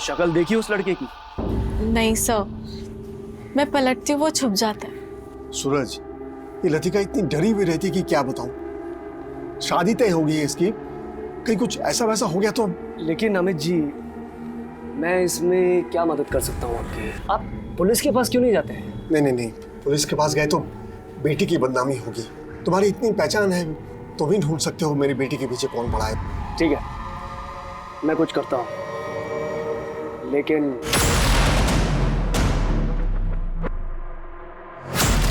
शक्ल देखी उस लड़के की? नहीं सर, मैं पलटती हूँ वो छुप जाता है। सूरज, ये लतिका इतनी डरी हुई रहती कि क्या बताऊं। शादी तय हो गई है इसकी, कहीं कुछ ऐसा वैसा हो गया तो। लेकिन अमित जी, मैं इसमें क्या मदद कर सकता हूँ आपकी? आप पुलिस के पास क्यों नहीं जाते हैं? नहीं, पुलिस के पास गए तो बेटी की बदनामी होगी। तुम्हारी इतनी पहचान है, तुम ही ढूंढ सकते हो मेरी बेटी के पीछे कौन पड़ा है। ठीक है, मैं कुछ करता हूँ, लेकिन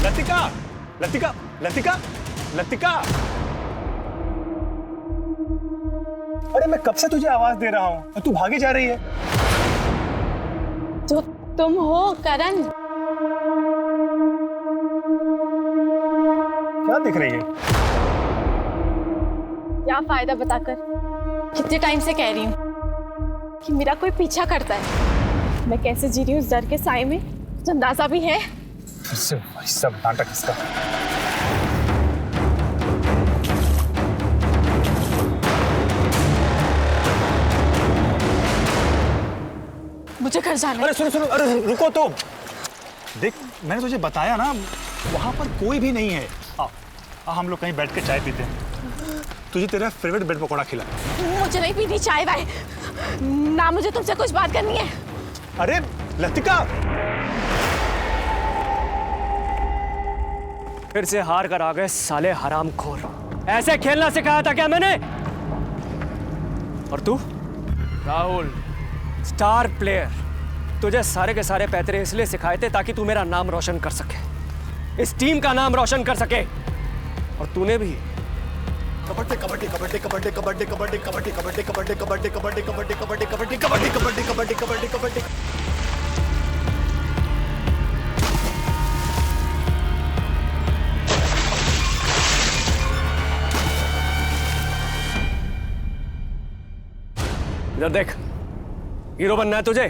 लतिका, लतिका, लतिका, लतिका। अरे मैं कब से तुझे आवाज दे रहा हूँ और तू भागी जा रही है। तो तुम हो करण? क्या दिख रही है? क्या फायदा बताकर? कितने टाइम से कह रही हूँ कि मेरा कोई पीछा करता है। मैं कैसे जी रही हूँ उस डर के साए में, कुछ अंदाजा भी है? फिर से वही सब नाटक इसका। मुझे घर जाना है। अरे सुनो सुनो, अरे रुको तो। देख, मैंने तुझे बताया ना, वहां पर कोई भी नहीं है। हम लोग कहीं बैठ के चाय पीते हैं। तुझे तेरा फेवरेट ब्रेड पकौड़ा खिला। मुझे नहीं पीनी चाय वाय ना, मुझे तुमसे कुछ बात करनी है। अरे लतिका, फिर से हार कर आ गए साले हरामखोर। ऐसे खेलना सिखाया था क्या मैंने? और तू राहुल, स्टार प्लेयर, तुझे सारे के सारे पैतरे इसलिए सिखाए थे ताकि तू मेरा नाम रोशन कर सके, इस टीम का नाम रोशन कर सके। और तूने भी कबड्डी कबड्डी कबड्डी कबड्डी कबड्डी कबड्डी कबड्डी कबड्डी कबड्डी कबड्डी कबड्डी कबड्डी कबड्डी कबड्डी कबड्डी कबड्डी कबड्डी कबड्डी कबड्डी। इधर देख, हीरो बनना है तुझे?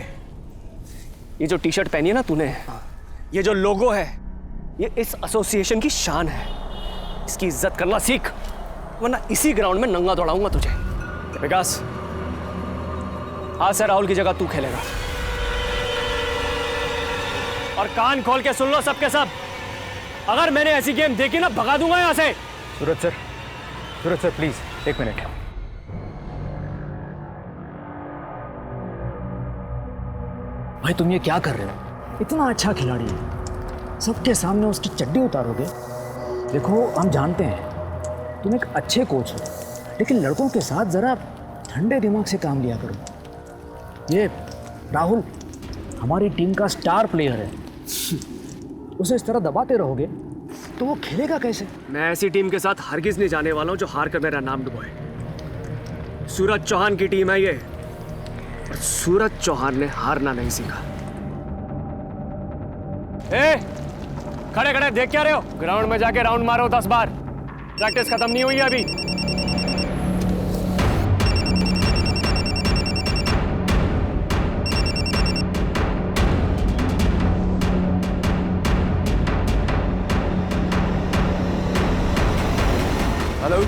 ये जो टी शर्ट पहनी है ना तूने, ये जो लोगो है, ये इस एसोसिएशन की शान है। इसकी इज्जत करना सीख, वरना इसी ग्राउंड में नंगा दौड़ाऊंगा तुझे। विकास, आज से राहुल की जगह तू खेलेगा। और कान खोल के सुन लो सबके सब, अगर मैंने ऐसी गेम देखी ना, भगा दूंगा यहां से। सूरज सर प्लीज 1 मिनट। भाई तुम ये क्या कर रहे हो? इतना अच्छा खिलाड़ी है, सबके सामने उसकी चड्डी उतारोगे? देखो, हम जानते हैं तुम एक अच्छे कोच हो, लेकिन लड़कों के साथ जरा ठंडे दिमाग से काम लिया करो। ये राहुल हमारी टीम का स्टार प्लेयर है, उसे इस तरह दबाते रहोगे तो वो खेलेगा कैसे? मैं ऐसी टीम के साथ हरगिज नहीं जाने वाला हूं जो हार कर मेरा नाम डुबोए। सूरज चौहान की टीम है ये, और सूरज चौहान ने हारना नहीं सीखा। खड़े खड़े देख क्या रहे हो? ग्राउंड में जाके राउंड मारो 10 बार। प्रैक्टिस खत्म नहीं हुई है अभी। हेलो,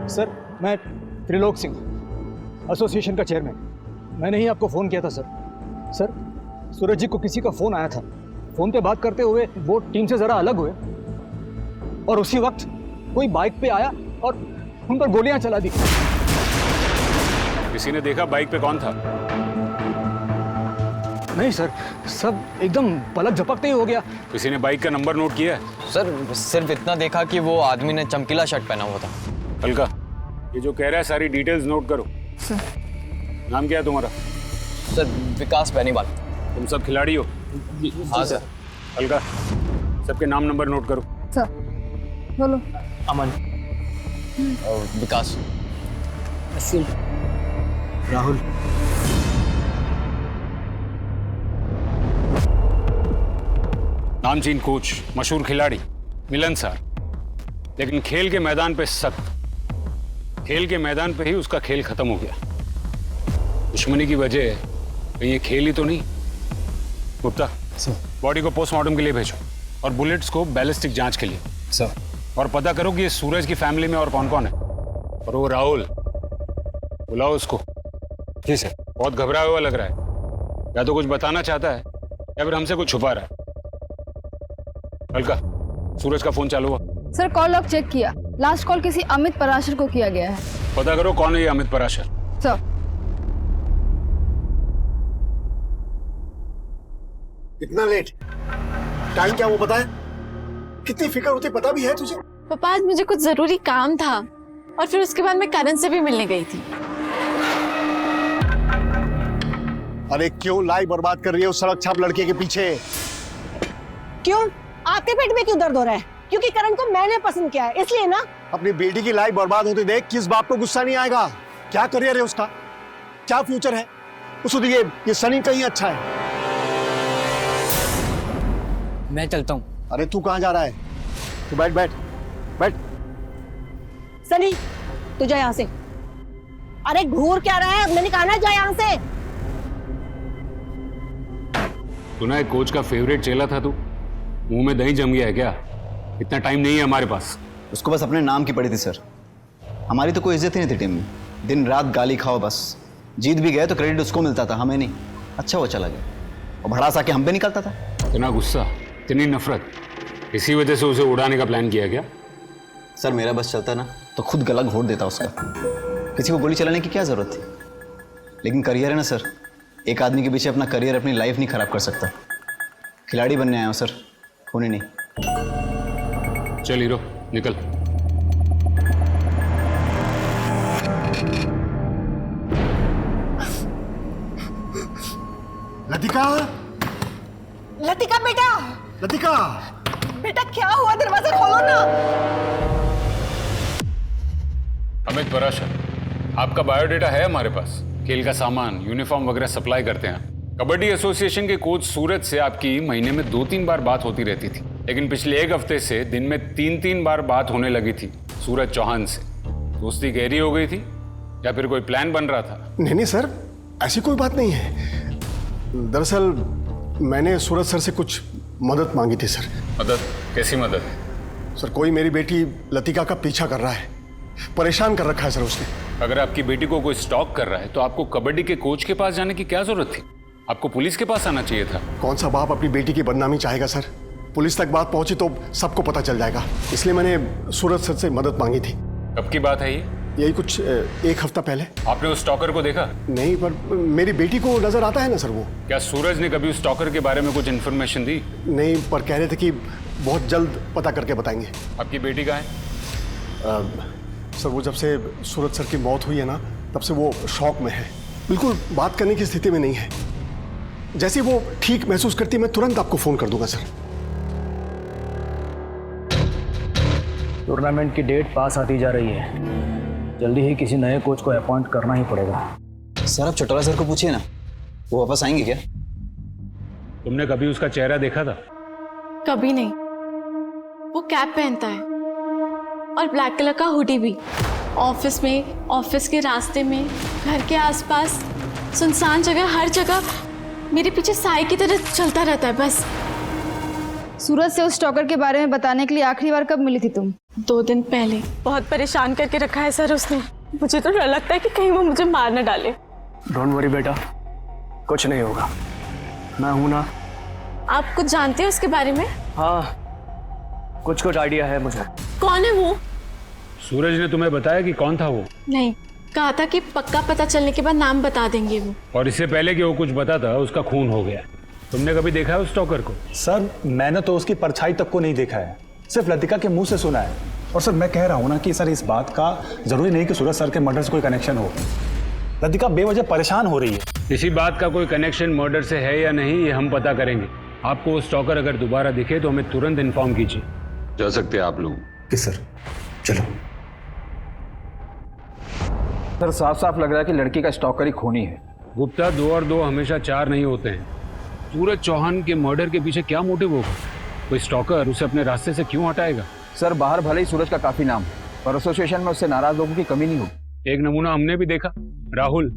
सर, मैं त्रिलोक सिंह, एसोसिएशन का चेयरमैन। मैंने ही आपको फ़ोन किया था सर, सूरज जी को किसी का फ़ोन आया था। फ़ोन पे बात करते हुए वो टीम से ज़रा अलग हुए और उसी वक्त कोई बाइक पे आया और उन पर गोलियां चला दी। किसी ने देखा बाइक पे कौन था? नहीं सर, सब एकदम पलक झपकते ही हो गया। किसी ने बाइक का नंबर नोट किया? सर सिर्फ इतना देखा कि वो आदमी ने चमकीला शर्ट पहना हुआ था। हल्का, ये जो कह रहा है सारी डिटेल्स नोट करो। सर, नाम क्या है तुम्हारा? सर विकास बेनीवाल। तुम सब खिलाड़ी हो? हाँ सर। अलका, सबके नाम नंबर नोट करो। सर बोलो। अमन, और विकास। असीम, राहुल। नामचीन कोच, मशहूर खिलाड़ी, मिलनसार, लेकिन खेल के मैदान पे सख्त। खेल के मैदान पे ही उसका खेल खत्म हो गया। दुश्मनी की वजह कहीं ये खेल ही तो नहीं। गुप्ता, बॉडी को पोस्टमार्टम के लिए भेजो और बुलेट्स को बैलिस्टिक जांच के लिए। सर। और पता करो कि ये सूरज की फैमिली में और कौन कौन है। और वो राहुल, बुलाओ उसको। जी सर। बहुत घबराया हुआ लग रहा है, या तो कुछ बताना चाहता है या फिर हमसे कुछ छुपा रहा है। अलका, सूरज का फोन चालू हुआ? सर कॉल लॉग चेक किया, लास्ट कॉल किसी अमित पराशर को किया गया है। पता करो कौन है ये अमित पराशर। सर। इतना लेट? टाइम क्या वो पता है? कितनी फिक्र होती पता भी है तुझे? पापा आज मुझे कुछ जरूरी काम था और फिर उसके बाद मैं करण से भी मिलने गई थी। अरे क्यों लाइफ बर्बाद कर रही है उस सड़क छाप लड़के के पीछे? क्यों? आपके पेट में क्यों दर्द हो रहा है? क्योंकि करण को मैंने पसंद किया है इसलिए ना। अपनी बेटी की लाइफ बर्बाद होते देख किस बाप को गुस्सा नहीं आएगा? क्या करियर है उसका, क्या फ्यूचर है उसको? ये सनी कहीं अच्छा है। मैं चलता हूँ। अरे तू कहाँ जा रहा है? तू बैठ बैठ बैठ। सनी तू जा यहाँ से। अरे घूर क्या रहा है? मैंने कहा ना जा यहाँ से। तूने एक कोच का फेवरेट चेला था तू, मुंह में दही जम गया है क्या? इतना टाइम नहीं है हमारे पास। उसको बस अपने नाम की पड़ी थी सर। हमारी तो कोई इज्जत ही नहीं थी टीम में। दिन रात गाली खाओ बस। जीत भी गए तो क्रेडिट उसको मिलता था, हमें नहीं। अच्छा वो चला गया और भड़ास आके हम पे निकलता था। इतना गुस्सा, इतनी नफरत, इसी वजह से उसे उड़ाने का प्लान किया क्या? सर मेरा बस चलता ना तो खुद गला घोट देता उसका। किसी को गोली चलाने की क्या जरूरत थी? लेकिन करियर है ना सर, एक आदमी के पीछे अपना करियर, अपनी लाइफ नहीं खराब कर सकता। खिलाड़ी बनने आया हूँ सर, होने नहीं। चल हीरो निकल। लतिका, लतिका बेटा, लतिका। बेटा क्या हुआ? दरवाजा खोलो ना। अमित पराशर, आपका बायोडेटा है हमारे पास। खेल का सामान, यूनिफॉर्म वगैरह सप्लाई करते हैं। कबड्डी एसोसिएशन के कोच सूरज से आपकी महीने में 2-3 बार बात होती रहती थी, लेकिन पिछले 1 हफ्ते से दिन में 3-3 बार बात होने लगी थी सूरज चौहान से। दोस्ती गहरी हो गई थी या फिर कोई प्लान बन रहा था? नहीं नहीं सर, ऐसी कोई बात नहीं है। दरअसल मैंने सूरज सर से कुछ मदद मांगी थी सर। मदद? कैसी मदद? सर कोई मेरी बेटी लतिका का पीछा कर रहा है, परेशान कर रखा है सर उसने। अगर आपकी बेटी को कोई स्टॉक कर रहा है तो आपको कबड्डी के कोच के पास जाने की क्या जरूरत थी? आपको पुलिस के पास आना चाहिए था। कौन सा बाप अपनी बेटी की बदनामी चाहेगा सर? पुलिस तक बात पहुंची तो सबको पता चल जाएगा, इसलिए मैंने सूरज सर से मदद मांगी थी। कब की बात है ये? यही कुछ 1 हफ्ता पहले। आपने उस स्टॉकर को देखा? नहीं, पर मेरी बेटी को नजर आता है ना सर वो। क्या सूरज ने कभी उस स्टॉकर के बारे में कुछ इन्फॉर्मेशन दी? नहीं, पर कह रहे थे कि बहुत जल्द पता करके बताएंगे। आपकी बेटी कहाँ है? सर वो जब से सूरज सर की मौत हुई है ना, तब से वो शॉक में है, बिल्कुल बात करने की स्थिति में नहीं है। जैसे वो ठीक महसूस करती मैं तुरंत आपको फोन कर दूंगा सर। टूर्नामेंट की डेट पास आती जा रही है, जल्दी ही किसी नए कोच को अपॉइंट करना ही पड़ेगा। सर आप चटोला सर को पूछिए ना, वो वापस आएंगे क्या? तुमने कभी उसका चेहरा देखा था? कभी नहीं। वो कैप पहनता है और ब्लैक कलर का हुडी भी। ऑफिस में, ऑफिस के रास्ते में, घर के आसपास, सुनसान जगह, हर जगह मेरे पीछे साए की तरह चलता रहता है बस। सूरज से उस स्टॉकर के बारे में बताने के लिए आखिरी बार कब मिली थी तुम? 2 दिन पहले। बहुत परेशान करके रखा है सर उसने। मुझे तो डर लगता है कि कहीं वो मुझे मार न डाले। डोंट वरी बेटा, कुछ नहीं होगा, मैं हूं ना। आप कुछ जानते हैं उसके बारे में? हाँ, कुछ आइडिया है मुझे। कौन है वो? सूरज ने तुम्हें बताया कि कौन था वो? नहीं, कहा था कि पक्का पता चलने के बाद नाम बता देंगे वो। और इससे पहले कि वो कुछ बताता उसका खून हो गया। तुमने कभी देखा है उस स्टॉकर को? सर मैंने तो उसकी परछाई तक को नहीं देखा है, सिर्फ लतिका के मुंह से सुना है। और सर मैं कह रहा हूँ ना कि सर इस बात का जरूरी नहीं कि सूरज सर के मर्डर से कोई कनेक्शन हो। लतिका बेवजह परेशान हो रही है। इसी बात का कोई कनेक्शन मर्डर से है या नहीं, ये हम पता करेंगे। आपको वो स्टॉकर अगर दोबारा दिखे तो हमें तुरंत इन्फॉर्म कीजिए। जा सकते हैं आप लोग। कि सर चलो। सर साफ साफ लग रहा है कि लड़की का स्टॉकर ही खूनी है। गुप्ता, 2 और 2 हमेशा 4 नहीं होते हैं। सूरज चौहान के मर्डर के पीछे क्या मोटिव होगा? कोई स्टॉकर उसे अपने रास्ते से क्यों हटाएगा? सर बाहर भले ही सूरज का काफी नाम है, पर एसोसिएशन में उससे नाराज लोगों की कमी नहीं होगी। एक नमूना हमने भी देखा, राहुल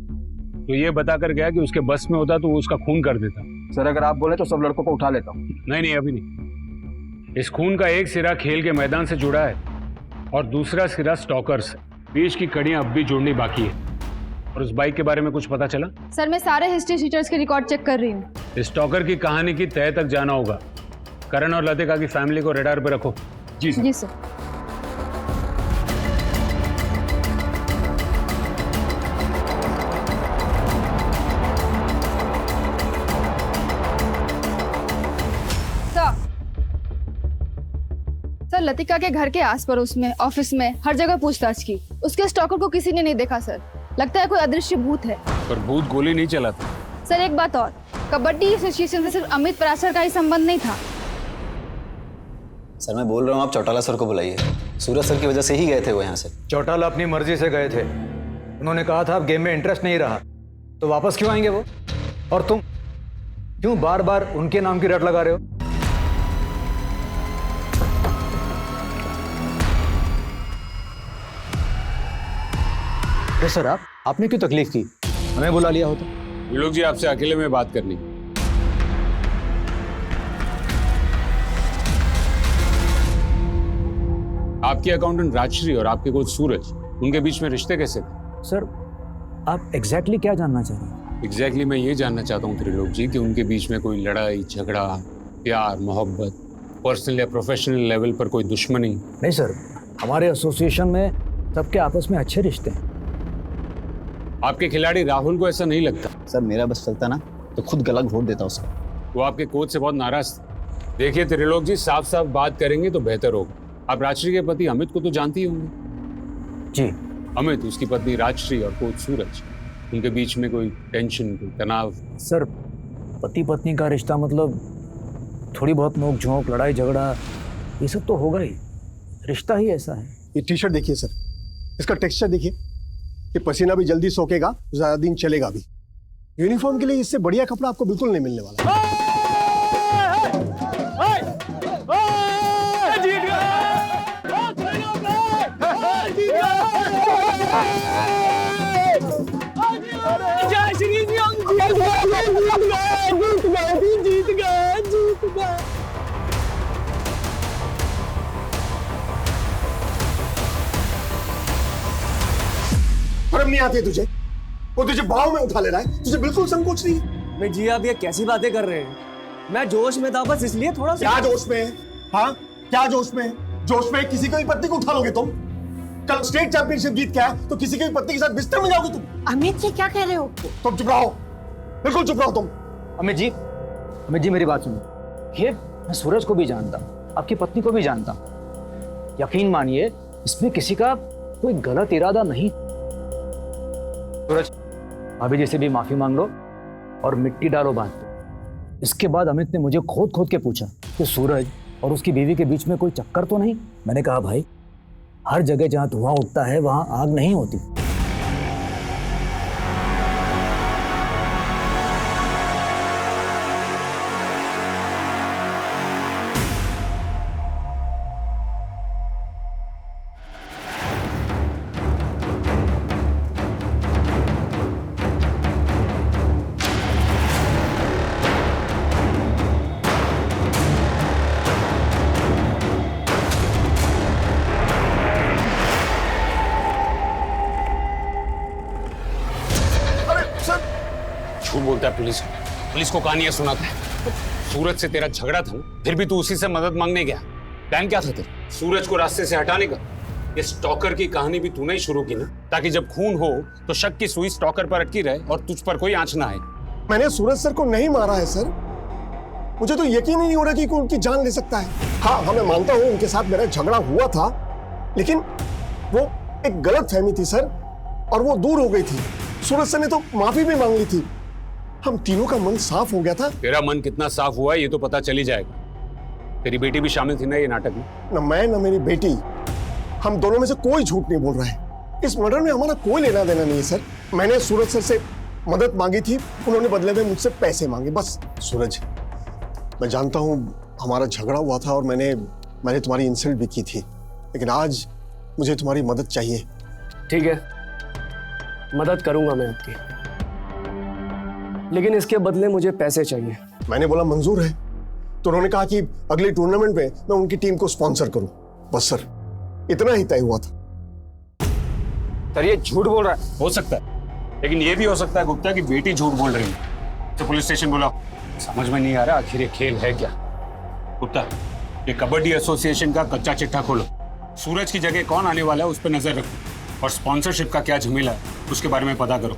तो ये बताकर गया कि उसके बस में होता तो वो उसका खून कर देता। सर अगर आप बोले तो सब लड़कों को उठा लेता हूँ। नहीं, अभी नहीं। इस खून का एक सिरा खेल के मैदान से जुड़ा है और दूसरा सिरा स्टॉकर से। बीच की कड़ियां अब भी जोड़नी बाकी है। और उस बाइक के बारे में कुछ पता चला? सर मैं सारे हिस्ट्री शीटर्स के रिकॉर्ड चेक कर रही हूँ। इस स्टॉकर की कहानी की तह तक जाना होगा। करण और लतिका की फैमिली को रडार पे रखो। जी सर। सर लतिका के घर के आस पड़ोस में, ऑफिस में, हर जगह पूछताछ की। उसके स्टॉकर को किसी ने नहीं देखा सर। लगता है कोई अदृश्य भूत है। पर भूत गोली नहीं चलाता। सर एक बात और, कबड्डी एसोसिएशन से सिर्फ अमित पराशर का ही संबंध नहीं था। सर मैं बोल रहा हूँ आप चौटाला सर को बुलाइए। सूरज सर की वजह से ही गए थे वो यहाँ से। चौटाला अपनी मर्जी से गए थे। उन्होंने कहा था अब गेम में इंटरेस्ट नहीं रहा, तो वापस क्यों आएंगे वो? और तुम क्यों बार बार उनके नाम की रट लगा रहे हो? सर आपने क्यों तकलीफ की? हमें बुला लिया होता। लोग जी आपसे अकेले में बात करनी। आपके अकाउंटेंट राजश्री और आपके कोच सूरज, उनके बीच में रिश्ते कैसे थे? सर आप एग्जैक्टली क्या जानना चाह रहे हैं? एग्जैक्टली मैं ये जानना चाहता हूँ त्रिलोक जी कि उनके बीच में कोई लड़ाई झगड़ा, प्यार, मोहब्बत, पर्सनल या प्रोफेशनल लेवल पर कोई दुश्मनी? नहीं सर, हमारे एसोसिएशन में सबके आपस में अच्छे रिश्ते हैं। आपके खिलाड़ी राहुल को ऐसा नहीं लगता? सर मेरा बस चलता ना तो खुद गला घोट देता उसका। वो आपके कोच से बहुत नाराज थे। देखिए त्रिलोक जी, साफ साफ बात करेंगे तो बेहतर होगा। आप राजश्री के पति अमित को तो जानती ही होंगे। जी। अमित, उसकी पत्नी राजश्री और कोच सूरज, उनके बीच में कोई टेंशन, कोई तनाव? सर पति पत्नी का रिश्ता मतलब थोड़ी बहुत नोक झोंक, लड़ाई झगड़ा, ये सब तो होगा ही। रिश्ता ही ऐसा है। ये टी शर्ट देखिए सर, इसका टेक्सचर देखिए। ये पसीना भी जल्दी सोखेगा, ज्यादा दिन चलेगा भी। यूनिफॉर्म के लिए इससे बढ़िया कपड़ा आपको बिल्कुल नहीं मिलने वाला। शर्म नहीं आती तुझे? वो तुझे भाव में उठा ले रहा है, तुझे बिल्कुल संकोच नहीं है। मैं जी आप ये कैसी बातें कर रहे हैं? मैं जोश में था, बस इसलिए थोड़ा सा। क्या जोश में है? हाँ क्या जोश में है? जोश में किसी की भी पत्नी को उठा लोगे तुम? कल स्टेट चैंपियनशिप जीत के आए तो किसी की भी पत्नी के साथ बिस्तर में जाओगे तुम? अमित जी क्या कह रहे हो? तुम चुप रहो, बिल्कुल चुप रहो तुम। अमित जी मेरी बात सुनिए। ये मैं सूरज को भी जानता, आपकी पत्नी को भी जानता। यकीन मानिए इसमें किसी का कोई गलत इरादा नहीं। सूरज भाभी जी से भी माफी मांग लो और मिट्टी डालो बात पे। इसके बाद अमित ने मुझे खोद खोद के पूछा कि सूरज और उसकी बीवी के बीच में कोई चक्कर तो नहीं। मैंने कहा भाई, हर जगह जहां धुआं उठता है वहां आग नहीं होती। झूठ बोलता है पुलिस को कहानियां सुनाता है। सूरज से तेरा झगड़ा था, फिर भी तू उसी से मदद मांगने गया। प्लान क्या था तेरा? सूरज को रास्ते से हटाने का। ये स्टॉकर की कहानी भी तूने ही शुरू की ना, ताकि जब खून हो तो शक की सुई स्टॉकर पर अटकी रहे और तुझ पर कोई आंच ना आए। मैंने सूरज सर को नहीं मारा है सर। मुझे तो यकीन ही नहीं हो रहा कि कोई उनकी जान ले सकता है। हाँ मैं मानता हूँ उनके साथ मेरा झगड़ा हुआ था, लेकिन वो एक गलत फहमी थी सर, और वो दूर हो गई थी। सूरज सर ने तो माफी भी मांग ली थी। हम तीनों का मन साफ हो गया था। तेरा मन कितना साफ हुआ है ये तो पता चल ही जाएगा। तेरी बेटी भी शामिल थी ना ये नाटक में? न मैं न मेरी बेटी, हम दोनों में से कोई झूठ नहीं बोल रहा है। इस मर्डर में हमारा कोई लेना देना नहीं है सर। मैंने सूरज सर से मदद मांगी थी, उन्होंने बदले में मुझसे पैसे मांगे, बस। सूरज, मैं जानता हूँ हमारा झगड़ा हुआ था और मैंने तुम्हारी इंसल्ट भी की थी, लेकिन आज मुझे तुम्हारी मदद चाहिए। ठीक है, मदद करूंगा मैं आपकी, लेकिन इसके बदले मुझे पैसे चाहिए। मैंने बोला मंजूर है, तो उन्होंने कहा कि अगले टूर्नामेंट में मैं उनकी टीम को स्पॉन्सर करूं। बस सर, इतना ही तय हुआ था। सर ये झूठ बोल रहा है। हो सकता है, लेकिन ये भी हो सकता है गुप्ता की बेटी झूठ बोल रही है। तो पुलिस स्टेशन बुलाओ। समझ में नहीं आ रहा आखिर ये खेल है क्या। गुप्ता, ये कबड्डी एसोसिएशन का कच्चा चिट्ठा खोलो। सूरज की जगह कौन आने वाला है उस पर नजर रखो, और स्पॉन्सरशिप का क्या झमेला है उसके बारे में पता करो।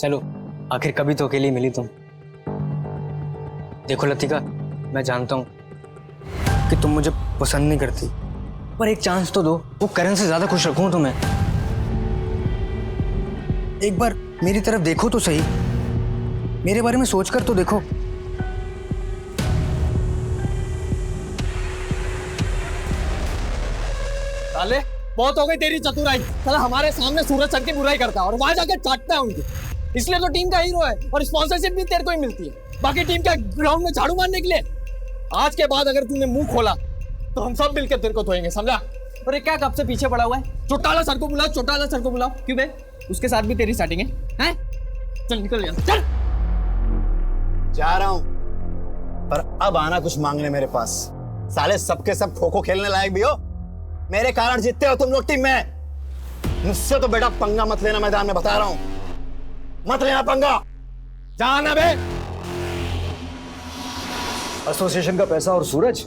चलो, आखिर कभी तो अकेली मिली तुम। देखो लतिका, मैं जानता हूँ कि तुम मुझे पसंद नहीं करती, पर एक चांस तो दो। वो करण से ज्यादा खुश रखूं तुम्हें। एक बार मेरी तरफ देखो तो सही, मेरे बारे में सोचकर तो देखो। साले, बहुत हो गई तेरी चतुराई। साला हमारे सामने सूरज सर की बुराई करता है और वहां जाकर चाटता है उनकी। इसलिए तो टीम का हीरो है और स्पॉन्सरशिप भी तेरे को ही मिलती है, बाकी टीम का ग्राउंड में झाड़ू मारने के लिए। आज के बाद अगर तूने मुंह खोला तो हम सब मिलकर तेरे को धोएंगे, समझा? और ये क्या कब से पीछे पड़ा हुआ है? चौटाला सर को बुलाओ, चौटाला सर को बुलाओ। क्यों बे, उसके साथ भी तेरी सेटिंग है? हैं? चल निकल यहाँ, चल। जा रहा हूं, पर अब आना कुछ मांगने मेरे पास। साले सबके सब खो खो खेलने लायक भी हो, मेरे कारण जीतते हो तुम लोग टीम में। मुझसे तो बेटा पंगा मत लेना, मैदान में बता रहा हूं, मत लेना पंगा। जाना बे। एसोसिएशन का पैसा और सूरज,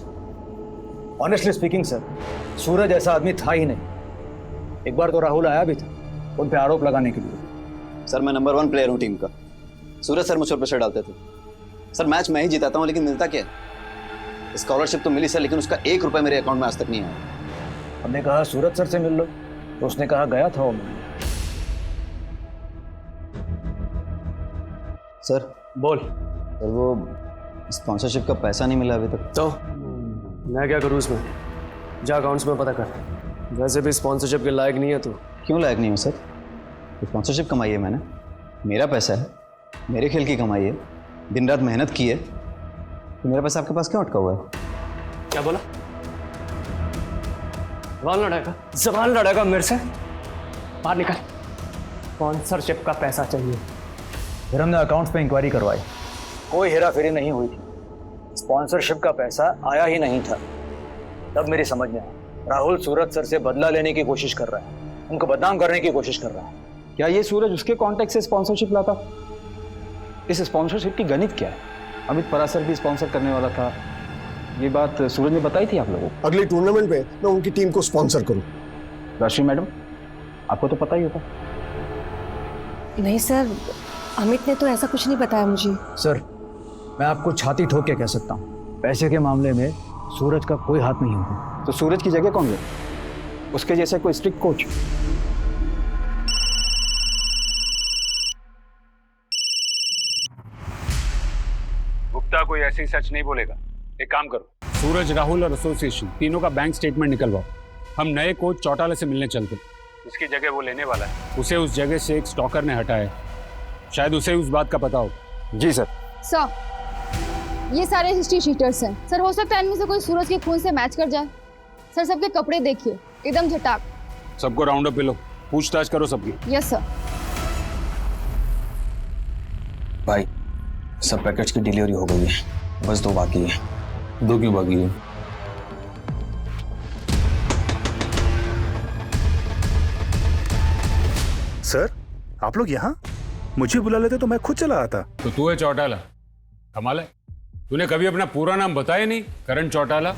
ऑनेस्टली स्पीकिंग सर, सूरज ऐसा आदमी था ही नहीं। एक बार तो राहुल आया भी था उन पे आरोप लगाने के लिए। सर मैं नंबर 1 प्लेयर हूं टीम का। सूरज सर मुझ पर प्रेशर डालते थे। सर मैच मैं ही जिताता हूं, लेकिन मिलता क्या? स्कॉलरशिप तो मिली सर, लेकिन उसका 1 रुपया मेरे अकाउंट में आज तक नहीं आया। हमने कहा सूरज सर से मिल लो, तो उसने कहा गया था वो। सर बोल। सर वो स्पॉन्सरशिप का पैसा नहीं मिला अभी तक। तो मैं क्या करूँ इसमें? जा अकाउंट्स में पता कर। वैसे भी स्पॉन्सरशिप के लायक नहीं है तू। क्यों लायक नहीं हूँ सर? स्पॉन्सरशिप कमाई है मैंने, मेरा पैसा है, मेरे खेल की कमाई है, दिन रात मेहनत की है, तो मेरा पैसा आपके पास क्यों अटका हुआ है? क्या बोला? जबान लड़ेगा मेरे से? बाहर निकल। स्पॉन्सरशिप का पैसा चाहिए। फिर हमने अकाउंट्स पे इंक्वायरी करवाई, कोई हेरा फेरी नहीं हुई थी, स्पॉन्सरशिप का पैसा आया ही नहीं था। तब मेरी समझ में आया, राहुल सूरज सर से बदला लेने की कोशिश कर रहा है, उनको बदनाम करने की कोशिश कर रहा है। क्या ये सूरज उसके कॉन्टेक्ट से स्पॉन्सरशिप लाता? इस स्पॉन्सरशिप की गणित क्या है? अमित परासर भी स्पॉन्सर करने वाला था, ये बात सूरज ने बताई थी आप लोगों को। अगले टूर्नामेंट में मैं उनकी टीम को स्पॉन्सर करूं। राशि मैडम, आपको तो पता ही होता। नहीं सर, अमित ने तो ऐसा कुछ नहीं बताया मुझे। सर, मैं आपको छाती ठोक के कह सकता हूँ, पैसे के मामले में सूरज का कोई हाथ नहीं होगा। तो सूरज की जगह कौन ले? उसके जैसे कोई स्ट्रिक्ट कोच। गुप्ता कोई ऐसी सच नहीं बोलेगा। एक काम करो, सूरज, राहुल और एसोसिएशन तीनों का बैंक स्टेटमेंट निकलवाओ। हम नए कोच चौटाला से मिलने चलते। इसकी जगह वो लेने वाला है, उसे उस जगह से एक स्टॉकर ने हटाया। शायद उसे उस बात का पता हो। जी सर। सर, ये सारे हिस्ट्री शीटर्स हैं सर। हो सकता है इनमें से कोई सूरज के खून से मैच कर जाए। सर सबके कपड़े देखिए, एकदम झटाक। सबको राउंड अप पे लो, पूछताछ करो सबकी। Yes sir. भाई, सब पैकेट्स की डिलीवरी हो गई है, बस 2 बाकी है। 2 क्यों बाकी है? सर आप लोग यहाँ? मुझे बुला लेते तो मैं खुद चला आता। तो तू है चौटाला? कमाल है, तूने कभी अपना पूरा नाम बताया नहीं, करण चौटाला।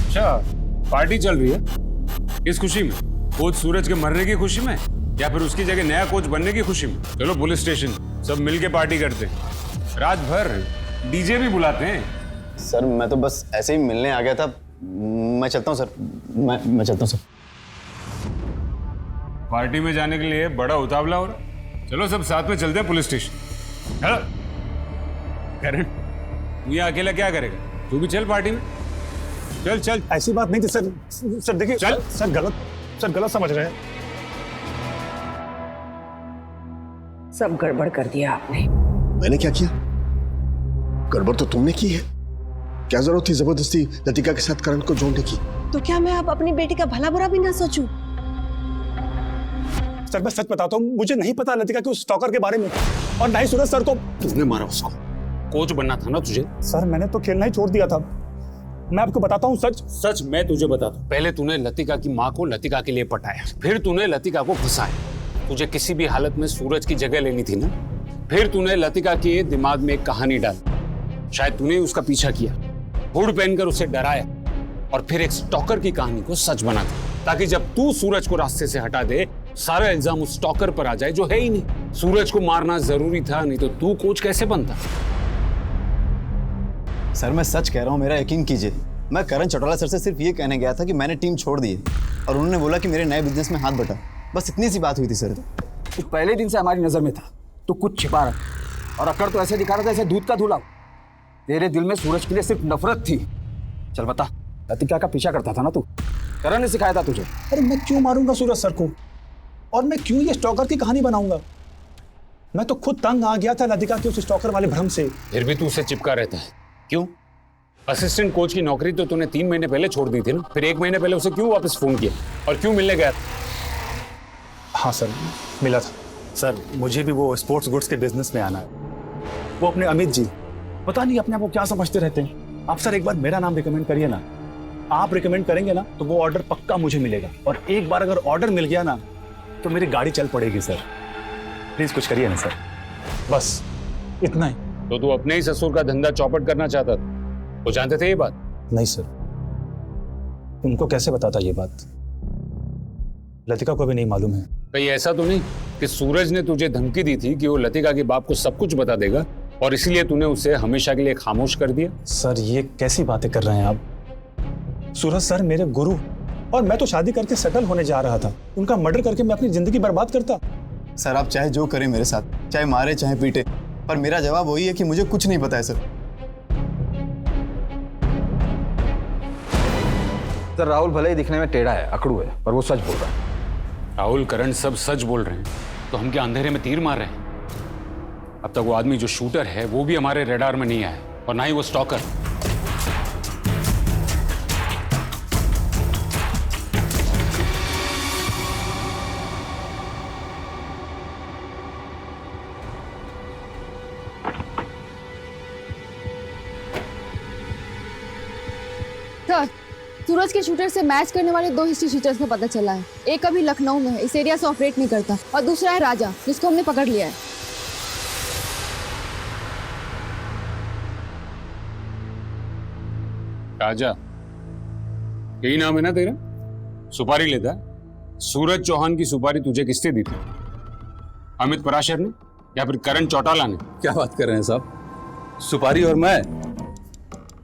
अच्छा, पार्टी चल रही है किस खुशी में? कोच सूरज के मरने की खुशी में या फिर उसकी जगह नया कोच बनने की खुशी में? चलो पुलिस स्टेशन, सब मिलके पार्टी करते हैं, रात भर डीजे भी बुलाते हैं। सर मैं तो बस ऐसे ही मिलने आ गया था। मैं चलता हूँ सर, मैं चलता हूँ सर। पार्टी में जाने के लिए बड़ा उतावला हो रहा। चलो सब साथ में चलते हैं पुलिस स्टेशन। चलो करण, तू यहाँ अकेला क्या करेगा? तू भी चल पार्टी में, चल चल। ऐसी बात नहीं थी सर। सर देखिए, चल। सर गलत समझ रहे हैं। सब गड़बड़ कर दिया आपने। मैंने क्या किया? गड़बड़ तो तुमने की है। क्या जरूरत थी जबरदस्ती लतिका के साथ करण को जोड़ने की? तो क्या मैं अब अपनी बेटी का भला बुरा भी ना सोचूं? सर मैं सच बताता हूँ, मुझे नहीं पता लतिका के उस स्टॉकर के बारे में, और ना ही सूरज सर को। तुमने मारा उसको, कोच बनना था ना तुझे। सर मैंने तो खेलना ही छोड़ दिया था। मैं आपको बताता हूँ सच। सच मैं तुझे बताता हूँ, पहले तूने लतिका की माँ को लतिका के लिए पटाया, फिर तूने लतिका को फंसाया। तुझे किसी भी हालत में सूरज की जगह लेनी थी ना। फिर तूने लतिका के दिमाग में एक कहानी डाली, शायद तूने उसका पीछा किया, हुड पहनकर उसे डराया, और फिर एक स्टॉकर की कहानी को सच बना दिया, ताकि जब तू सूरज को रास्ते से हटा दे, सारा इल्जाम उस स्टॉकर पर आ जाए जो है ही नहीं। सूरज को मारना जरूरी था, नहीं तो तू कोच कैसे बनता? सर मैं सच कह रहा हूँ, मेरा यकीन कीजिए। मैं करण चौटाला सर से सिर्फ ये कहने गया था कि मैंने टीम छोड़ दी है, और उन्होंने बोला कि मेरे नए बिजनेस में हाथ बटा। बस इतनी सी बात हुई थी सर। तू पहले दिन से हमारी नजर में था, तो कुछ छिपा रहा, और अकड़ तो ऐसे दिखा रहा था जैसे दूध का धुला। तेरे दिल में सूरज के लिए सिर्फ नफरत थी। चल बता, लतिका का पीछा करता था ना तू? करण ने सिखाया था तुझे। अरे मैं क्यों मारूंगा सूरज सर को, और मैं क्यों ये स्टॉकर की कहानी बनाऊंगा? मैं तो खुद तंग आ गया था लतिका के उस स्टॉकर वाले भ्रम से। फिर भी तू उसे चिपका रहता है, क्यों? असिस्टेंट कोच की नौकरी तो तूने 3 महीने पहले छोड़ दी थी ना, फिर 1 महीने पहले उसे क्यों वापस फोन किया, और क्यों मिलने गया? हाँ सर, मिला था। सर मुझे भी वो स्पोर्ट्स गुड्स के बिजनेस में आना है। वो अपने अमित जी पता नहीं अपने आप को क्या समझते रहते हैं। आप सर एक बार मेरा नाम रिकमेंड करिए ना। आप रिकमेंड करेंगे ना तो वो ऑर्डर पक्का मुझे मिलेगा, और एक बार अगर ऑर्डर मिल गया ना तो मेरी गाड़ी चल पड़ेगी। सर प्लीज कुछ करिए ना सर, बस इतना ही। तो तू अपने ही ससुर का धंधा चौपट करना चाहता था, वो जानते थे ये बात? नहीं सर, उनको कैसे बताता ये बात? लतिका को भी नहीं मालूम है। कहीं ऐसा तो नहीं कि सूरज ने तुझे धमकी दी थी कि वो लतिका के बाप को सब कुछ बता देगा, और इसीलिए तूने उसे हमेशा के लिए खामोश कर दिया? सर ये कैसी बातें कर रहे हैं आप? सूरज सर मेरे गुरु, और मैं तो शादी करके सेटल होने जा रहा था। उनका मर्डर करके मैं अपनी जिंदगी बर्बाद करता? सर आप चाहे जो करें मेरे साथ, चाहे मारे चाहे पीटे, पर मेरा जवाब वही है कि मुझे कुछ नहीं पता है सर। सर राहुल भले ही दिखने में टेढ़ा है, अकड़ू है, पर वो सच बोल रहा है। राहुल, करण सब सच बोल रहे हैं, तो हम क्या अंधेरे में तीर मार रहे हैं? अब तक वो आदमी जो शूटर है वो भी हमारे रडार में नहीं आया, और ना ही वो स्टॉकर। सर, सूरज के शूटर से मैच करने वाले 2 हिस्ट्री शूटर्स का पता चला है। एक अभी लखनऊ में है, इस एरिया से ऑपरेट नहीं करता, और दूसरा है राजा, जिसको हमने पकड़ लिया है। राजा, यही नाम है ना तेरा? सुपारी लेता है? सूरज चौहान की सुपारी तुझे किसने दी थी? अमित पराशर ने या फिर करण चौटाला ने? क्या बात कर रहे हैं साहब? सुपारी और मैं?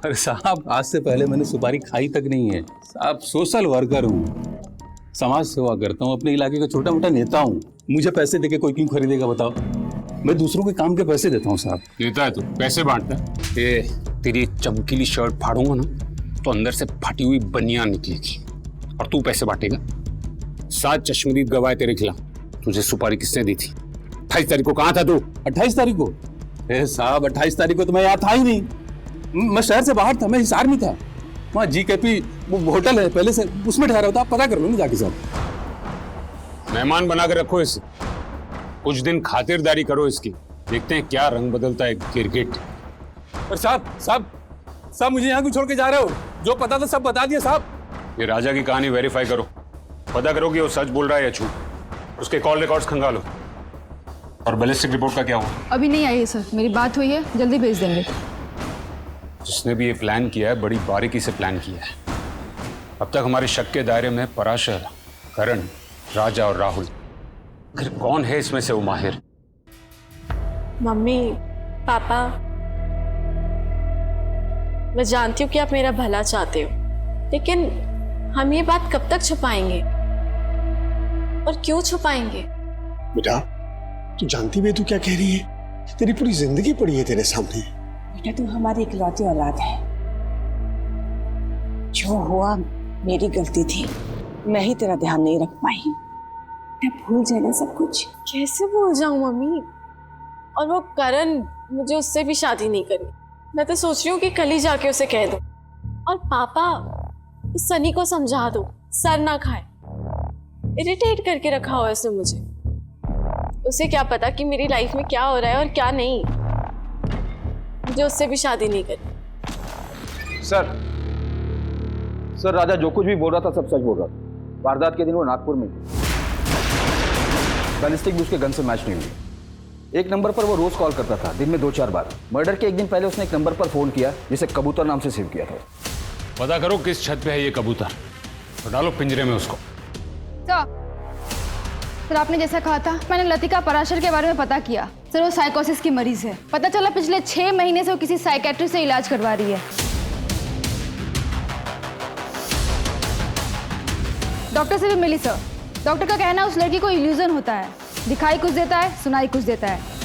अरे साहब, आज से पहले मैंने सुपारी खाई तक नहीं है साहब। सोशल वर्कर हूँ, समाज सेवा करता हूँ, अपने इलाके का छोटा मोटा नेता हूँ। मुझे पैसे देके कोई क्यों खरीदेगा बताओ? मैं दूसरों के काम के पैसे देता हूँ साहब। देता है तू, पैसे बांटता है। ये तेरी चमकीली शर्ट फाड़ूंगा ना तो अंदर से फटी हुई बनियान निकलेगी, और तू पैसे बांटेगा। 7 चश्मदीद गवाह तेरे खिलाफ। तुझे सुपारी किसने दी थी? 28 तारीख को कहाँ था तू? 28 तारीख को? साहब 28 तारीख को तो मैं यहाँ था ही नहीं। मैं शहर से बाहर था, मैं हिसार में था। वहाँ GKP वो होटल है पहले से, उसमें ठहरा होता। आप पता कर लो ना जाके साहब। मेहमान बना कर रखो इसे, कुछ दिन खातिरदारी करो इसकी, देखते हैं क्या रंग बदलता है गिरगिट। और साहब मुझे यहाँ क्यों छोड़ के जा रहे हो? जो पता था सब बता दिया साहब। ये राजा की कहानी वेरीफाई करो, पता करो कि वो सच बोल रहा है या झूठ। उसके कॉल रिकॉर्ड्स खंगालो। और बैलिस्टिक रिपोर्ट का क्या हुआ? अभी नहीं आई है सर, मेरी बात हुई है, जल्दी भेज देंगे। जिसने भी ये प्लान किया है बड़ी बारीकी से प्लान किया है। अब तक हमारे शक के दायरे में पराशर, करण, राजा और राहुल। आखिर कौन है इसमें से वो माहिर? मम्मी, पापा, मैं जानती हूँ कि आप मेरा भला चाहते हो, लेकिन हम ये बात कब तक छुपाएंगे और क्यों छुपाएंगे? बेटा, तू जानती भी है तू क्या कह रही है? तेरी पूरी जिंदगी पड़ी है तेरे सामने। बेटा तू हमारी इकलौती औलाद है। जो हुआ मेरी गलती थी, मैं ही तेरा ध्यान नहीं रख पाई। बेटा भूल जाना सब कुछ। कैसे भूल जाऊं मम्मी? और वो करण, मुझे उससे भी शादी नहीं करनी। मैं तो सोच रही हूँ कि कल ही जाके उसे कह दूं। और पापा, उस सनी को समझा दो, सर ना खाए। इरिटेट करके रखा हुआ है उसने मुझे। उसे क्या पता कि मेरी लाइफ में क्या हो रहा है और क्या नहीं। मुझे उससे भी शादी नहीं करनी। सर राजा जो कुछ भी बोल रहा था सब सच बोल रहा था। वारदात के दिन वो नागपुर में थी। बैलिस्टिक भी उसके गन से मैच नहीं हुई। एक नंबर पर वो रोज कॉल करता था, दिन में 2-4 बार। मर्डर के एक दिन पहले उसने एक नंबर पर फोन किया जिसे कबूतर नाम से सेव किया था। पता करो किस छत पे है ये कबूतर और डालो पिंजरे में उसको। सर आपने जैसा कहा था, मैंने लतिका पराशर के बारे में पता किया। सर वो साइकोसिस की मरीज है। पता चला पिछले 6 महीने से वो किसी साइकेट्रिस्ट से इलाज करवा रही है। डॉक्टर से भी मिली सर। डॉक्टर का कहना है उस लड़की को इल्यूजन होता है, दिखाई कुछ देता है, सुनाई कुछ देता है।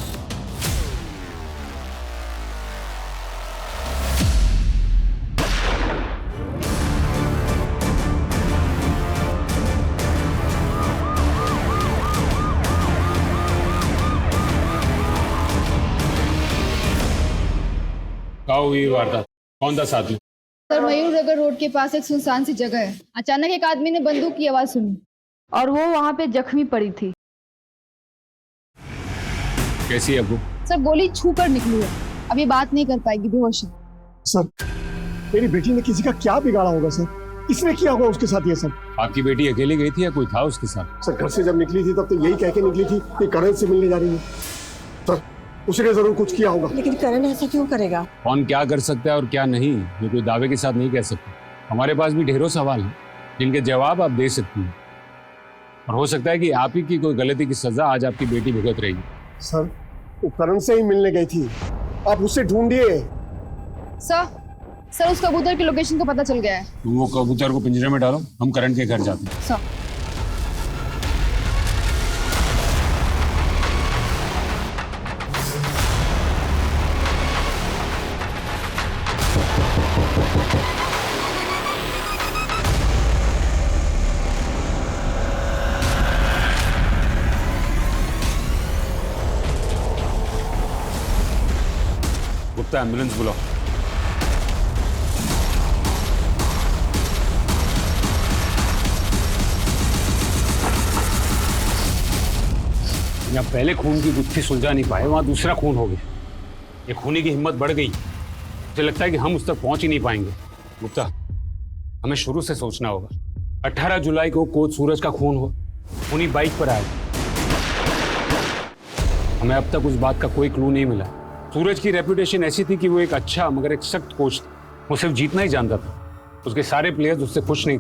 क्या हुई वारदात? कौन था साथ में? सर मयूर नगर रोड के पास एक सुनसान सी जगह है। अचानक एक आदमी ने बंदूक की आवाज सुनी और वो वहाँ पे जख्मी पड़ी थी। कैसी है वो? सर गोली छू कर निकली है, अभी बात नहीं कर पाएगी, बेहोश है। सर मेरी बेटी ने किसी का क्या बिगाड़ा होगा सर? किसने किया होगा उसके साथ ये सब? आपकी बेटी अकेली गई थी या कोई था उसके साथ? सर घर से जब निकली थी तब तो यही कह के निकली थी कि करण से मिलने जा रही है। सर उसने जरूर कुछ किया होगा। लेकिन करण ऐसा क्यों करेगा? कौन क्या कर सकता है और क्या नहीं, ये कोई दावे के साथ नहीं कह सकते। हमारे पास भी ढेरों सवाल हैं जिनके जवाब आप दे सकती हैं, और हो सकता है कि आप ही की कोई गलती की सजा आज आपकी बेटी भुगत रही है। सर वो करण से ही मिलने गई थी, आप उससे ढूंढिए। सर उस कबूतर की लोकेशन का पता चल गया है। तुम वो कबूतर को पिंजरे में डालो, हम करण के घर जाते हैं। सर गुप्ता एम्बुलेंस बुलाओ। यहाँ पहले खून की गुत्थी सुलझा नहीं पाए, वहां दूसरा खून हो गया। ये खूनी की हिम्मत बढ़ गई। मुझे लगता है कि हम उस तक पहुंच ही नहीं पाएंगे। गुप्ता, हमें शुरू से सोचना होगा। 18 जुलाई को कोच सूरज का खून हो, खूनी बाइक पर आए। हमें अब तक उस बात का कोई क्लू नहीं मिला। सूरज की रेपुटेशन ऐसी थी कि वो एक अच्छा मगर एक सख्त कोच था। वो सिर्फ जीतना ही जानता था। उसके सारे प्लेयर्स उससे खुश नहीं,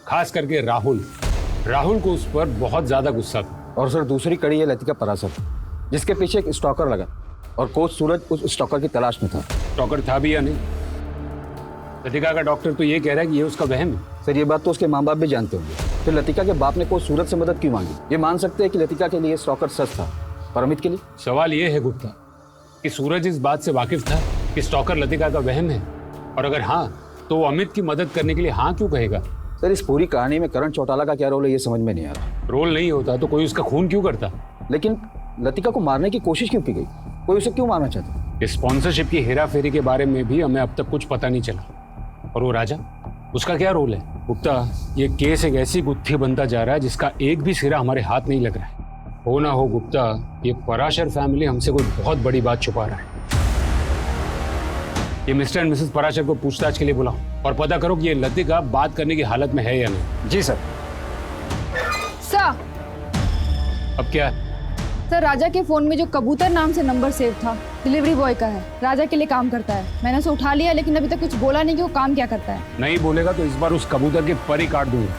खास करके राहुल को उस पर बहुत ज्यादा गुस्सा था। और सर दूसरी कड़ी है लतिका पराशर, जिसके पीछे एक स्टॉकर लगा और कोच सूरज उस स्टॉकर की तलाश में था। स्टॉकर था भी या नहीं? लतिका का डॉक्टर तो ये कह रहा है कि ये उसका वहम है। सर ये बात तो उसके माँ बाप भी जानते होंगे। फिर लतिका के बाप ने कोच सूरज से मदद क्यों मांगी? ये मान सकते हैं कि लतिका के लिए स्टॉकर सच था, और अमित के लिए? सवाल ये है गुप्ता कि सूरज इस बात से वाकिफ था कि स्टॉकर लतिका का वहम है, और अगर हाँ तो वो अमित की मदद करने के लिए हाँ क्यों कहेगा? सर इस पूरी कहानी में करण चौटाला का क्या रोल है ये समझ में नहीं आ रहा। रोल नहीं होता तो कोई उसका खून क्यों करता? लेकिन लतिका को मारने की कोशिश क्यों की गई? कोई उसे क्यों मारना चाहता? स्पॉन्सरशिप की हेराफेरी के बारे में भी हमें अब तक कुछ पता नहीं चला। और वो राजा, उसका क्या रोल है? गुप्ता, ये केस एक ऐसी गुत्थी बनता जा रहा है जिसका एक भी सिरा हमारे हाथ नहीं लग रहा है। हो ना हो गुप्ता, ये पराशर फैमिली हमसे कोई बहुत बड़ी बात छुपा रहा है। ये मिस्टर एंड मिसेस पराशर को पूछताछ के लिए बुलाओ और पता करो कि ये लतिका बात करने की हालत में है या नहीं। जी सर। अब क्या है? सर राजा के फोन में जो कबूतर नाम से नंबर सेव था डिलीवरी बॉय का है, राजा के लिए काम करता है। मैंने उसे उठा लिया लेकिन अभी तक कुछ बोला नहीं कि वो काम क्या करता है। नहीं बोलेगा तो इस बार उस कबूतर के पर ही काट दूंगा।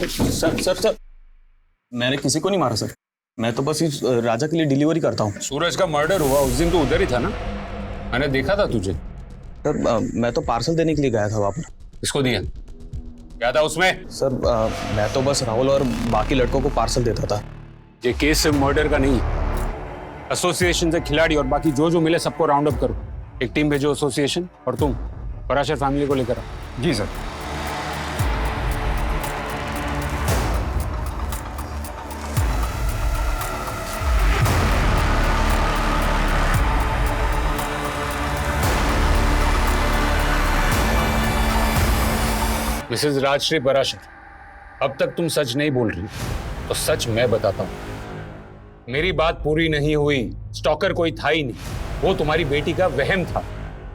सर सर सर मैंने किसी को नहीं मारा सर, मैं तो बस इस राजा के लिए डिलीवरी करता हूँ। सूरज का मर्डर हुआ उस दिन तो उधर ही था ना, मैंने देखा था तुझे। सर मैं तो पार्सल देने के लिए गया था वहाँ पर। किसको दिया? क्या था उसमें? सर मैं तो बस राहुल और बाकी लड़कों को पार्सल देता था। ये केस सिर्फ मर्डर का नहीं, एसोसिएशन से खिलाड़ी और बाकी जो मिले सबको राउंड अप करो। एक टीम भेजो एसोसिएशन, और तुम पराशर फैमिली को लेकर आओ। जी सर। मिसेज राजश्री पराशर, अब तक तुम सच नहीं बोल रही, तो सच मैं बताता हूं। मेरी बात पूरी नहीं हुई। स्टॉकर कोई था ही नहीं, वो तुम्हारी बेटी का वहम था।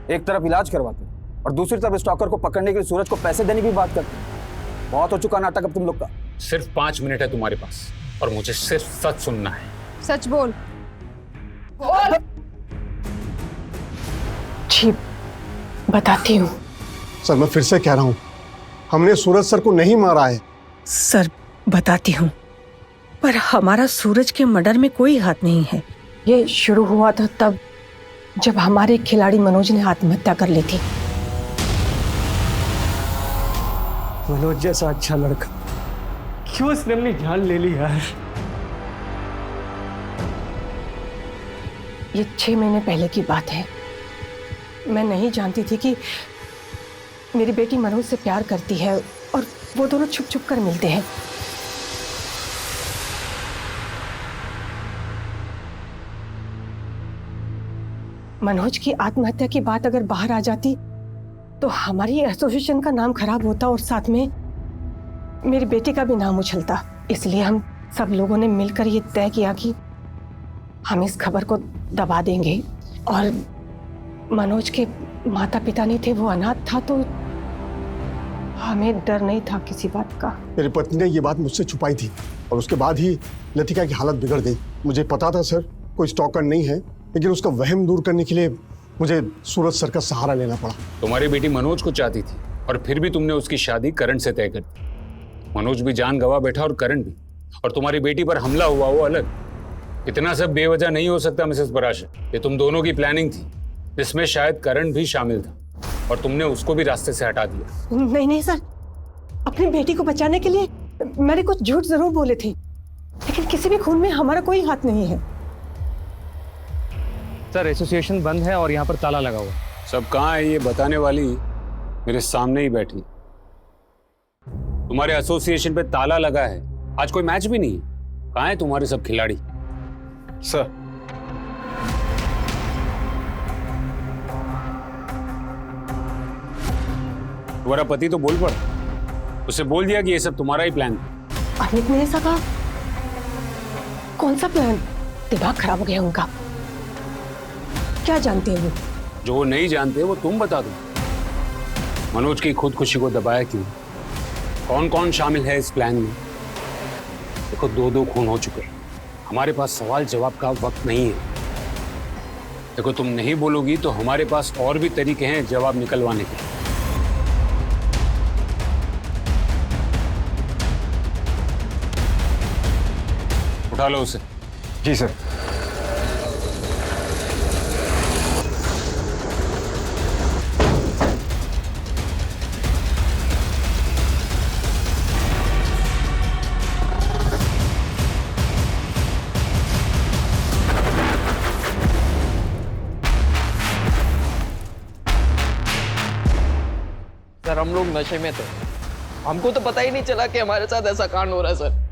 एक तरफ इलाज करवाते और दूसरी तरफ स्टॉकर को पकड़ने के लिए सूरज को पैसे देने की बात करते। बहुत हो चुका नाटक अब तुम लोग का। सिर्फ 5 मिनट है तुम्हारे पास और मुझे सिर्फ सच सुनना है। सच बोल। जी बताती हूँ। सर मैं फिर से कह रहा हूँ, हमने सूरज सर को नहीं मारा है। सर बताती हूँ, पर हमारा सूरज के मर्डर में कोई हाथ नहीं है। ये शुरू हुआ था तब जब हमारे खिलाड़ी मनोज ने आत्महत्या कर ली थी। मनोज जैसा अच्छा लड़का क्यों उसने अपनी जान ले ली यार? ये 6 महीने पहले की बात है। मैं नहीं जानती थी कि मेरी बेटी मनोज से प्यार करती है और वो दोनों छुप छुप कर मिलते हैं। मनोज की आत्महत्या की बात अगर बाहर आ जाती तो हमारी एसोसिएशन का नाम खराब होता और साथ में मेरी बेटी का भी नाम उछलता। इसलिए हम सब लोगों ने मिलकर ये तय किया कि हम इस खबर को दबा देंगे। और मनोज के माता पिता नहीं थे, वो अनाथ था, तो हमें डर नहीं था किसी बात का। मेरी पत्नी ने ये बात मुझसे छुपाई थी और उसके बाद ही लतिका की हालत बिगड़ गई। मुझे पता था सर कोई स्टॉकर नहीं है, लेकिन उसका वहम दूर करने के लिए मुझे सूरज सर का सहारा लेना पड़ा। तुम्हारी बेटी मनोज को चाहती थी और फिर भी तुमने उसकी शादी करण से तय कर दी। मनोज भी जान गवा बैठा और करण भी, और तुम्हारी बेटी पर हमला हुआ वो अलग। इतना सब बेवजह नहीं हो सकता मिसेस पराशर। ये तुम दोनों की प्लानिंग थी, जिसमें शायद करण भी शामिल था, और तुमने उसको भी रास्ते से हटा दिया। नहीं नहीं सर, अपनी बेटी को बचाने के लिए मैंने कुछ झूठ जरूर बोले थे, लेकिन किसी भी खून में हमारा कोई हाथ नहीं है। सर एसोसिएशन बंद है और यहाँ पर ताला लगा हुआ है। सब कहाँ है ये बताने वाली मेरे सामने ही बैठी। तुम्हारे एसोसिएशन पे ताला लगा है, आज कोई मैच भी नहीं है। कहाँ है तुम्हारे सब खिलाड़ी? सर तुम्हारा पति तो बोल पड़ा, उसे बोल दिया कि ये सब तुम्हारा ही प्लान था। अमित ने ऐसा कहा? कौन सा प्लान? दिमाग खराब हो गया उनका। क्या जानते हैं वो? जो वो नहीं जानते वो तुम बता दो। मनोज की खुदकुशी को दबाया क्यों? कौन कौन शामिल है इस प्लान में? देखो 2 खून हो चुके हैं, हमारे पास सवाल जवाब का वक्त नहीं है। देखो तुम नहीं बोलोगी तो हमारे पास और भी तरीके हैं जवाब निकलवाने के। उठा लो उसे। जी सर। सर हम लोग नशे में थे, हमको तो पता ही नहीं चला कि हमारे साथ ऐसा कांड हो रहा है सर।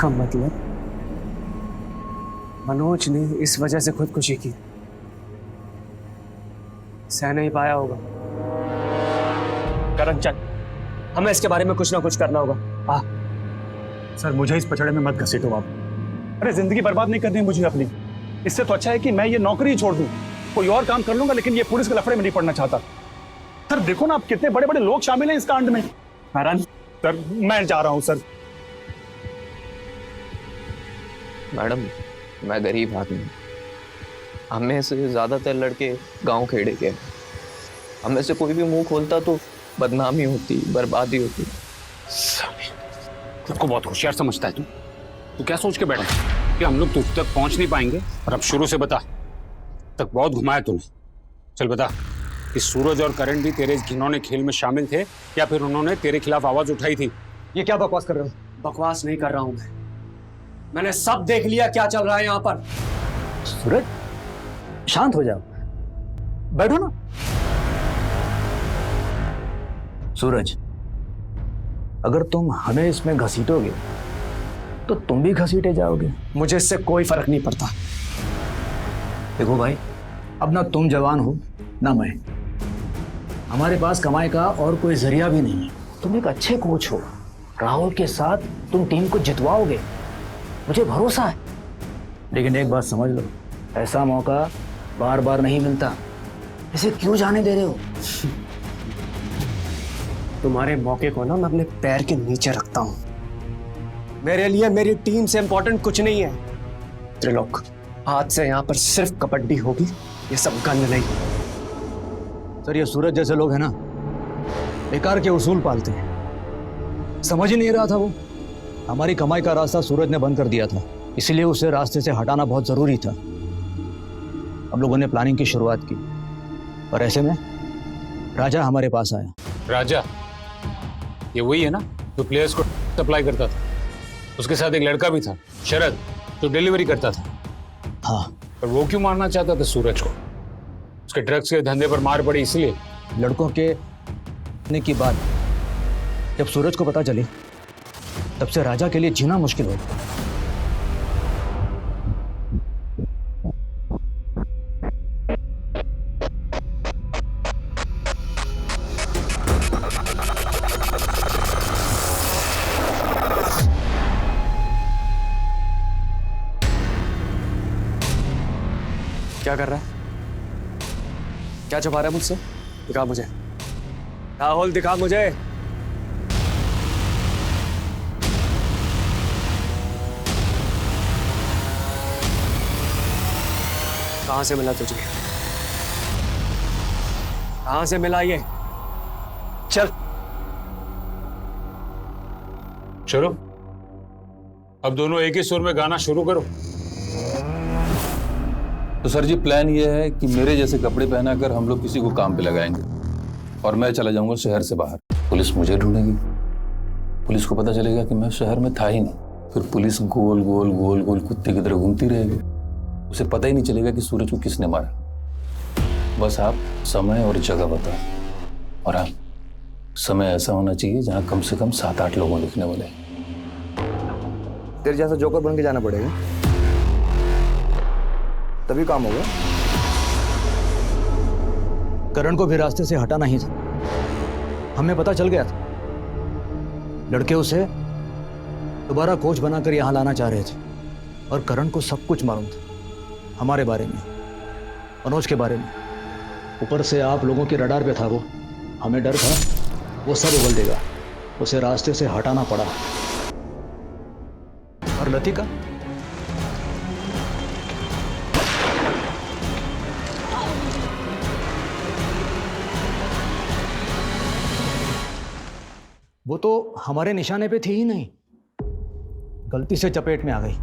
इसका मतलब मनोज ने इस वजह से खुदकुशी की, सह नहीं पाया होगा। करण चल, हमें इसके बारे में कुछ ना कुछ करना होगा। आ सर मुझे इस पचड़े में मत घसीटो आप। अरे जिंदगी बर्बाद नहीं करनी मुझे अपनी। इससे तो अच्छा है कि मैं ये नौकरी ही छोड़ दूं, कोई और काम कर लूंगा, लेकिन ये पुलिस के लफड़े में नहीं पड़ना चाहता। सर देखो ना, आप कितने बड़े बड़े लोग शामिल हैं इस कांड में। करण, सर मैं जा रहा हूं सर। मैडम, मैं गरीब आदमी, हमें से ज्यादातर लड़के गांव खेड़े के हैं। हमें से कोई भी मुंह खोलता तो बदनामी होती, बर्बादी होती। खुद को बहुत होशियार समझता है तू क्या सोच के बैठा है कि हम लोग तुझ तक पहुंच नहीं पाएंगे? और अब शुरू से बता, तक बहुत घुमाया तूने। चल बता कि सूरज और करण भी तेरे इस घिनौने खेल में शामिल थे या फिर उन्होंने तेरे खिलाफ आवाज उठाई थी? ये क्या बकवास कर रहे हो? बकवास नहीं कर रहा हूं मैंने सब देख लिया क्या चल रहा है यहाँ पर। सूरज, शांत हो जाओ, बैठो ना। सूरज, अगर तुम हमें इसमें घसीटोगे तो तुम भी घसीटे जाओगे। मुझे इससे कोई फर्क नहीं पड़ता। देखो भाई, अब ना तुम जवान हो ना मैं, हमारे पास कमाई का और कोई जरिया भी नहीं है। तुम एक अच्छे कोच हो, राहुल के साथ तुम टीम को जितवाओगे, मुझे भरोसा है। लेकिन एक बात समझ लो, ऐसा मौका बार बार नहीं मिलता, इसे क्यों जाने दे रहे हो? तुम्हारे मौके को ना मैं अपने पैर के नीचे रखता हूं। मेरे लिए मेरी टीम से इंपॉर्टेंट कुछ नहीं है। त्रिलोक, आज से यहाँ पर सिर्फ कबड्डी होगी, ये सब गंद नहीं। सर, ये सूरज जैसे लोग हैं ना, बेकार के उसूल पालते हैं। समझ ही नहीं रहा था वो, हमारी कमाई का रास्ता सूरज ने बंद कर दिया था, इसीलिए उसे रास्ते से हटाना बहुत जरूरी था। हम लोगों ने प्लानिंग की शुरुआत की और ऐसे में राजा हमारे पास आया। राजा? ये वही है ना जो प्लेयर्स को सप्लाई करता था? उसके साथ एक लड़का भी था, शरद, जो डिलीवरी करता था। हाँ। पर वो क्यों मारना चाहता था सूरज को? उसके ड्रग्स के धंधे पर मार पड़ी इसलिए? लड़कों के ने की बात जब सूरज को पता चली, तब से राजा के लिए जीना मुश्किल हो गया। क्या कर रहा है? क्या छुपा रहा है मुझसे? दिखा मुझे। राहुल, दिखा मुझे। कहां से मिला तुझे? कहां से मिला ये? चल चलो, अब दोनों एक ही सुर में गाना शुरू करो। तो सर जी, प्लान ये है कि मेरे जैसे कपड़े पहनाकर हम लोग किसी को काम पे लगाएंगे और मैं चला जाऊंगा शहर से बाहर। पुलिस मुझे ढूंढेगी, पुलिस को पता चलेगा कि मैं शहर में था ही नहीं। फिर पुलिस गोल गोल गोल गोल कुत्ते की तरह घूमती रहेगी, उसे पता ही नहीं चलेगा कि सूरज को किसने मारा। बस आप समय और जगह बताओ, और हाँ, समय ऐसा होना चाहिए जहाँ कम से कम 7-8 लोगों लिखने वाले। तेरे जैसा जोकर बन के जाना पड़ेगा, तभी काम होगा। करण को भी रास्ते से हटाना ही था, हमें पता चल गया था। लड़के उसे दोबारा कोच बनाकर यहाँ लाना चाह रहे थे और करण को सब कुछ मालूम था, हमारे बारे में, मनोज के बारे में। ऊपर से आप लोगों के रडार पे था वो, हमें डर था वो सब उगल देगा, उसे रास्ते से हटाना पड़ा। और लतिका, वो तो हमारे निशाने पे थी ही नहीं, गलती से चपेट में आ गई।